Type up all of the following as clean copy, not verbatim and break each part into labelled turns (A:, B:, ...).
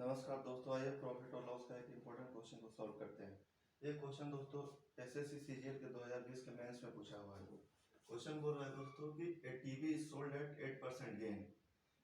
A: नमस्कार दोस्तों, आइए प्रॉफिट और लॉस का एक इम्पोर्टेंट क्वेश्चन को सॉल्व करते हैं। ये क्वेश्चन दोस्तों एसएससी सीजीएल के 2020 के मेंस में पूछा हुआ है। क्वेश्चन बोल रहा है दोस्तों कि a TV is sold at 8% gain.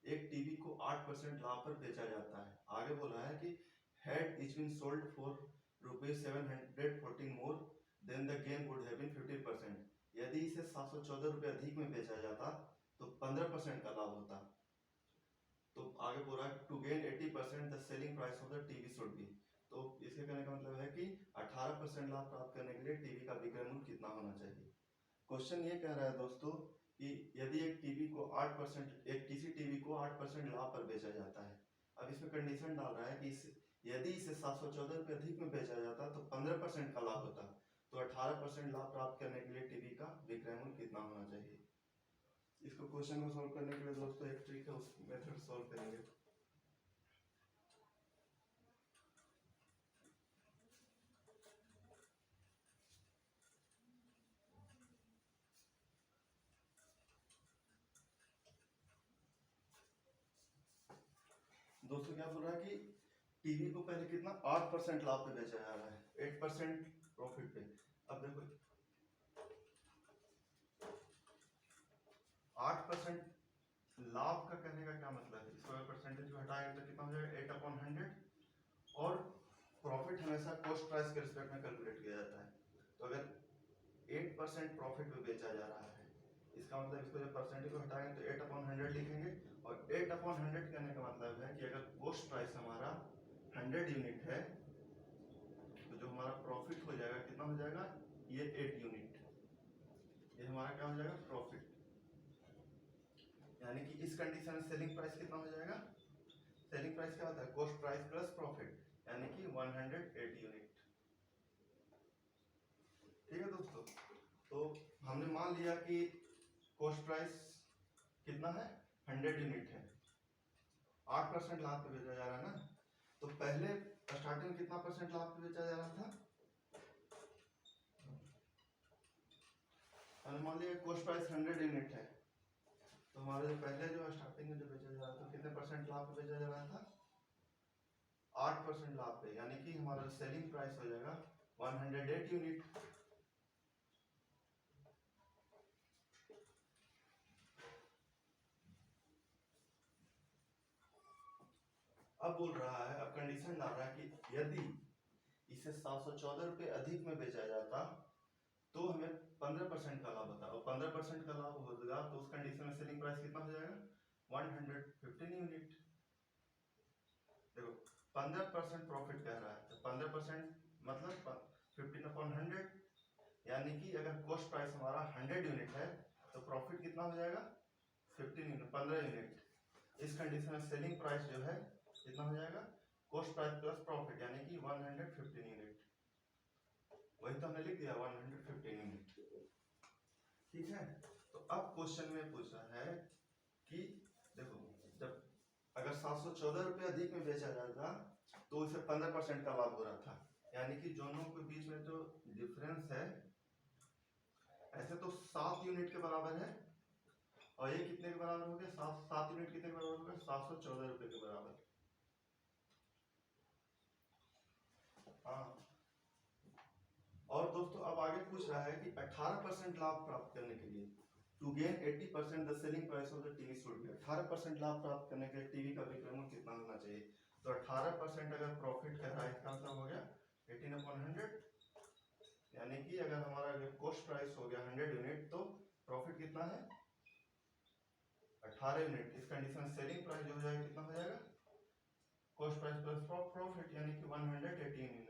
A: एक टीवी को 8% लाभ पर बेचा जाता है। आगे बोल रहा है कि had each been sold for ₹714 more than the gain would have been 15%। यदि इसे 714 रुपये अधिक में बेचा जाता तो 15% का लाभ होता। तो आगे बोल रहा है to gain 80% the selling price of the TV should be. तो इसके कहने का मतलब है कि 18% लाभ प्राप्त करने के लिए टीवी का विक्रय मूल्य कितना होना चाहिए। क्वेश्चन ये कह रहा है दोस्तों कि यदि एक टीवी को 8% एक किसी टीवी को 8% लाभ पर बेचा जाता है। अब इसमें कंडीशन डाल रहा है कि यदि इसे 714 रुपये अधिक में बेचा जाता तो 15% का लाभ होता। तो 18% लाभ प्राप्त करने के लिए टीवी का विक्रय मूल्य कितना होना चाहिए। इसको क्वेश्चन को सॉल्व करने के लिए दोस्तों एक ट्रिक है, उस मेथड सॉल्व करेंगे। दोस्तों क्या बोल रहा है कि टीवी को पहले कितना 8% लाभ पे बेचा जा रहा है, 8% प्रॉफिट पे। अब देखो 8% लाभ का कहने का क्या मतलब है, इसको परसेंटेज को हटाएंगे तो कितना हो जाएगा 8/100। और प्रॉफिट हमेशा कॉस्ट प्राइस के रिस्पेक्ट में कैलकुलेट किया जाता है। तो अगर 8% प्रॉफिट पे बेचा जा रहा है, इसका मतलब इसको जब परसेंटेज को हटाएंगे तो 8/100 लिखेंगे। और 8/100 कहने का मतलब है कि अगर कॉस्ट प्राइस हमारा 100 यूनिट है तो जो हमारा प्रॉफिट हो जाएगा कितना हो जाएगा, ये 8 यूनिट। ये हमारा क्या हो जाएगा, प्रॉफिट। यानी कि इस कंडीशन में सेलिंग प्राइस कितना हो जाएगा, सेलिंग प्राइस क्या होता है, कॉस्ट प्राइस प्लस प्रॉफिट, यानी कि 108 यूनिट। ठीक है दोस्तों, तो हमने मान लिया कि कॉस्ट प्राइस कितना है, 100 यूनिट है, 8% लाभ पे बेचा जा रहा है ना। तो पहले स्टार्टिंग में कितना परसेंट लाभ पे बेचा जा रहा था, हमने मान लिया कॉस्ट प्राइस 100 यूनिट है। तो हमारा जो पहले जो स्टार्टिंग में जो बेचा जा रहा था कितने परसेंट लाभ पे बेचा जा रहा था, 8% लाभ पे, यानी कि हमारा सेलिंग प्राइस हो जाएगा 108 यूनिट। अब बोल रहा है, अब कंडीशन डाल रहा है कि यदि इसे 714 रुपये अधिक में बेचा जाता तो हमें 15% का लाभ होता, और 15% का लाभ होगा तो उस कंडीशन में सेलिंग प्राइस कितना हो जाएगा, 115 यूनिट। देखो 15% प्रॉफिट कह रहा है, तो 15% मतलब 15/100, यानी कि अगर कॉस्ट प्राइस हमारा 100 यूनिट है तो प्रॉफिट कितना हो जाएगा, 15 यूनिट, 15 यूनिट। इस कंडीशन में सेलिंग प्राइस जो है कितना हो जाएगा, कॉस्ट प्राइस प्लस प्रॉफिट, यानी कि 115 यूनिट। वही तो हमने लिख दिया 115 यूनिट। ठीक है, तो अब क्वेश्चन में पूछ रहा है कि देखो जब अगर 714 रुपये अधिक में बेचा जाता तो इसे 15% का लाभ हो रहा था, यानी कि दोनों के बीच में जो डिफरेंस है, ऐसे तो 7 यूनिट के बराबर है, और ये कितने के बराबर हो गया, 7 यूनिट कितने के बराबर हो गया, 714 रुपये के बराबर। हाँ, और दोस्तों अब आगे पूछ रहा है कि 18% लाभ प्राप्त करने के लिए to gain 80% the selling price of the TV should be. 18% लाभ प्राप्त करने के लिए टीवी का विक्रय मूल्य कितना होना चाहिए। तो 18% अगर प्रॉफिट कर रहा है, इसका मतलब हो गया 18/100, यानी कि अगर हमारा कॉस्ट प्राइस हो गया 100 यूनिट तो प्रॉफिट कितना है, 18 यूनिट। इस कंडीशन में सेलिंग प्राइस जो हो जाएगा कितना हो जाएगा, कॉस्ट प्राइस प्लस प्रॉफिट, यानी कि 118 यूनिट,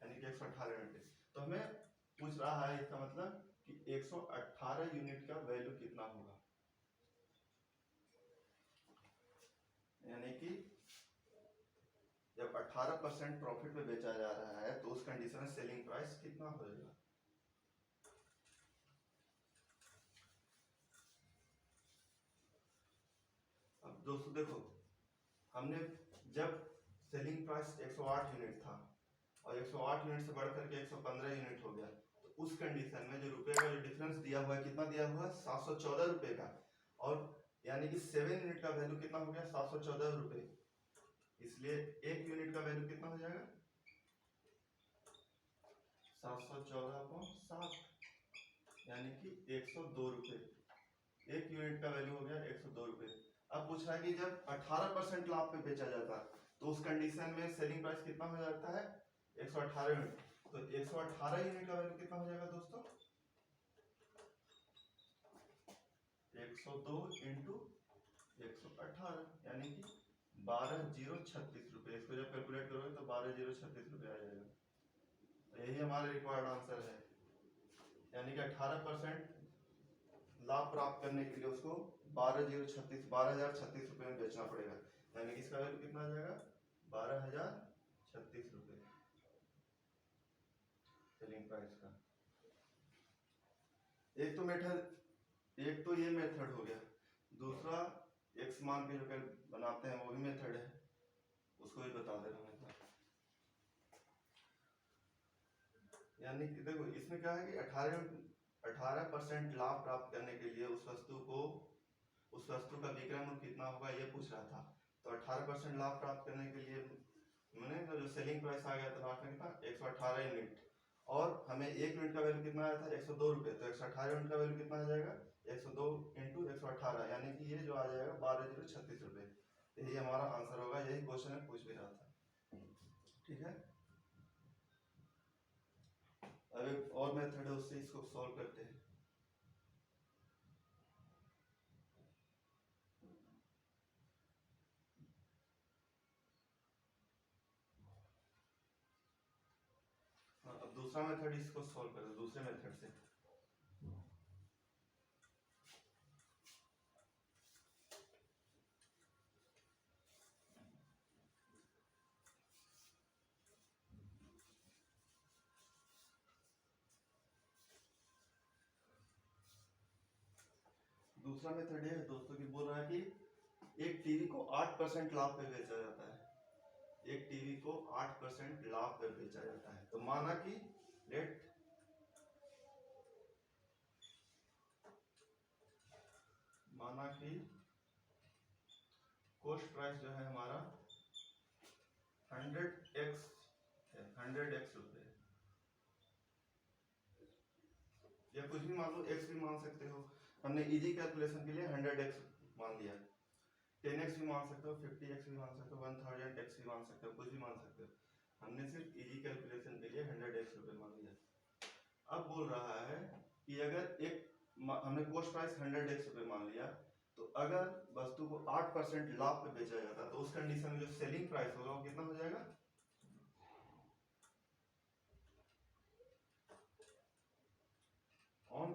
A: यानी कि 118 यूनिट। तो हमें पूछ रहा है, इसका मतलब कि 118 यूनिट का वैल्यू कितना होगा, यानी कि जब 18% प्रॉफिट में बेचा जा रहा है तो उस कंडीशन में सेलिंग प्राइस कितना होगा। अब दोस्तों देखो, हमने जब सेलिंग प्राइस 108 यूनिट था और 108 यूनिट से बढ़कर के 115 यूनिट हो गया, तो उस कंडीशन में जो रुपए का जो डिफरेंस दिया हुआ है, कितना दिया हुआ है, 714 रुपए का, और यानी कि 7 यूनिट का वैल्यू कितना हो गया, 714 रुपए। इसलिए एक यूनिट का वैल्यू कितना हो जाएगा 714/7, यानी कि 102 रुपये। एक यूनिट का वैल्यू हो गया 102 रुपये। अब पूछ रहा है कि जब 18% लाभ पे बेचा जाता है तो उस कंडीशन में सेलिंग प्राइस कितना हो जाता है 118 यूनिट। तो 118 यूनिट का वैल्यू कितना हो जाएगा दोस्तों 102 इंटू 118, यानी कि 12,036 रुपये। इसको जब कैलकुलेट करोगे तो 12,036 रुपये आ जाएगा। यही हमारा रिक्वायर्ड आंसर है, यानी कि 18% लाभ प्राप्त करने के लिए उसको 12,036 रुपये में बेचना पड़ेगा, यानी कि इसका वैल्यू कितना आ जाएगा 12,036 रुपये सेलिंग प्राइस का। एक तो ये मेथड हो गया। दूसरा एक्स मान के जो बनाते हैं वो भी मेथड है, उसको भी बता दे रहा हूँ। यानी कि देखो इसमें क्या है कि 18% लाभ प्राप्त करने के लिए उस वस्तु का विक्रय मूल्य कितना होगा ये पूछ रहा था। तो 18% लाभ प्राप्त करने के लिए मैंने जो सेलिंग प्राइस आ गया था लास्ट में कितना 118 यूनिट, और हमें एक यूनिट का वैल्यू कितना आया था 102 रुपये। तो 118 यूनिट का वैल्यू कितना आ जाएगा 102 इंटू 118, यानी कि ये जो आ जाएगा 12,036 रुपये। यही हमारा आंसर होगा। यही क्वेश्चन में पूछ भी रहा था। ठीक है, अब एक और मेथड है उससे इसको सॉल्व करते हैं। अब दूसरा मेथड इसको सॉल्व करते हैं दूसरे मेथड से। दूसरा मेथड ये है दोस्तों कि बोल रहा है कि एक टीवी को 8% लाभ पे बेचा जाता है। एक टीवी को 8% लाभ पे बेचा जाता है। तो माना कि कॉस्ट प्राइस जो है हमारा 100x है, 100x रुपये, या कुछ भी मान लो, x भी मान सकते हो। हमने इजी कैलकुलेशन के लिए 100x मान लिया। 10x भी मान सकते हो, 50x भी मान सकते हो, 1000x भी मान सकते हो, कुछ भी मान सकते हो। हमने सिर्फ इजी कैलकुलेशन के लिए 100x रुपये मान लिया। अब बोल रहा है कि अगर हमने कॉस्ट प्राइस 100x रुपये मान लिया, तो अगर वस्तु को 8% लाभ पे बेचा जाता तो उस कंडीशन में जो सेलिंग प्राइस होगा वो कितना हो जाएगा ऑन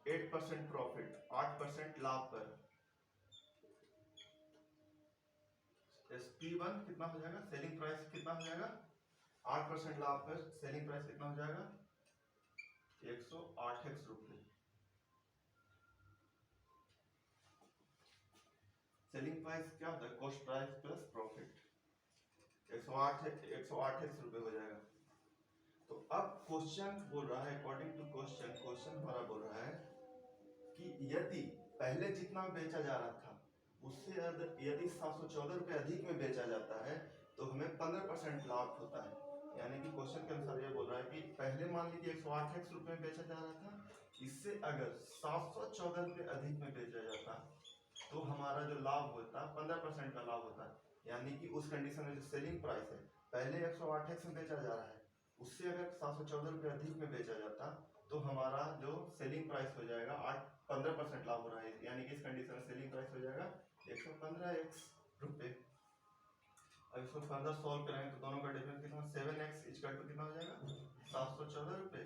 A: 8% प्रॉफिट, 8% लाभ पर SP1 कितना हो जाएगा, सेलिंग प्राइस कितना हो जाएगा 8% लाभ पर सेलिंग प्राइस कितना हो जाएगा 108x रुपये। सेलिंग प्राइस क्या होता है cost price plus profit, 108x रुपये हो जाएगा। तो अब क्वेश्चन बोल रहा है, अकॉर्डिंग टू क्वेश्चन हमारा बोल रहा है कि यदि पहले जितना बेचा जा रहा था उससे यदि 714 रुपये अधिक में बेचा जाता है तो हमें 15% लाभ होता है। यानी कि क्वेश्चन के अनुसार ये बोल रहा है कि पहले मान लीजिए 108x रुपये में बेचा जा रहा था, इससे अगर 714 रुपये अधिक में बेचा जाता तो हमारा जो लाभ होता 15% का लाभ होता। यानी कि उस कंडीशन में जो सेलिंग प्राइस है पहले 108x में बेचा जा रहा है, उससे अगर 714 रुपये अधिक में बेचा जाता तो हमारा जो सेलिंग प्राइस हो जाएगा 15% लाभ हो रहा है। यानी कि इस कंडीशन में सेलिंग प्राइस हो जाएगा 115x रुपये। अब इसको फर्दर सॉल्व करेंगे तो दोनों का डिफरेंस कितना 7x इक्वल टू कितना हो जाएगा 714 रुपये,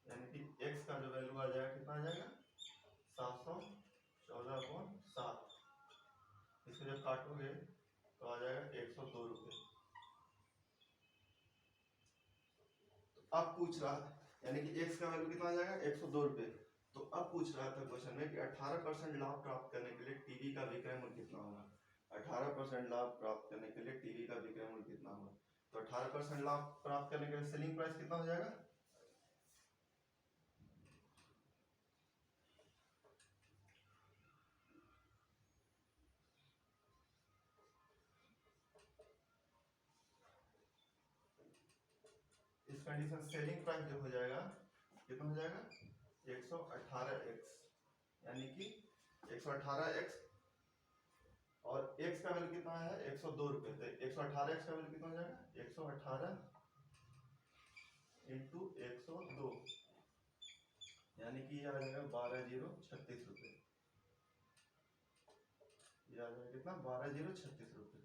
A: यानी कि x का जो वैल्यू आ जाएगा कितना आ जाएगा 714/7। इसको जब काटोगे तो आ जाएगा 102 रुपये। तो अब पूछ रहा यानी कि x का वैल्यू कितना आ जाएगा 102 रुपये। तो अब पूछ रहा था क्वेश्चन में कि 18% लाभ प्राप्त करने के लिए टीवी का विक्रय मूल्य कितना होगा। 18% लाभ प्राप्त करने के लिए टीवी का विक्रय मूल्य कितना होगा। तो 18% लाभ प्राप्त करने के लिए सेलिंग प्राइस कितना हो जाएगा कंडीशन सेलिंग प्राइस जो हो जाएगा कितना हो जाएगा 118x, यानी कि 118x और x का वैल्यू कितना है 102 रुपये, तो 118x का वैल्यू कितना हो जाएगा 118 इंटू 102, यानी कि ये आ जाएगा 12036 रुपये। ये आ जाएगा कितना 12036 रुपये।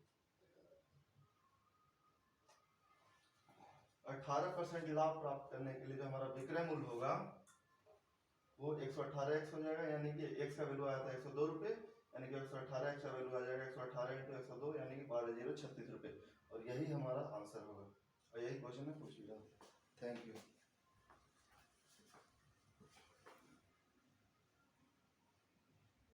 A: 18% लाभ प्राप्त करने के लिए जो हमारा विक्रय मूल्य होगा वो 118x हो जाएगा, यानी कि x का वैल्यू आया था 102 रुपये, यानी कि 118x का वैल्यू आ जाएगा 118 इंटू 102, यानी कि 12036 रुपये। और यही हमारा आंसर होगा और यही क्वेश्चन में पूछ लिया। Thank you.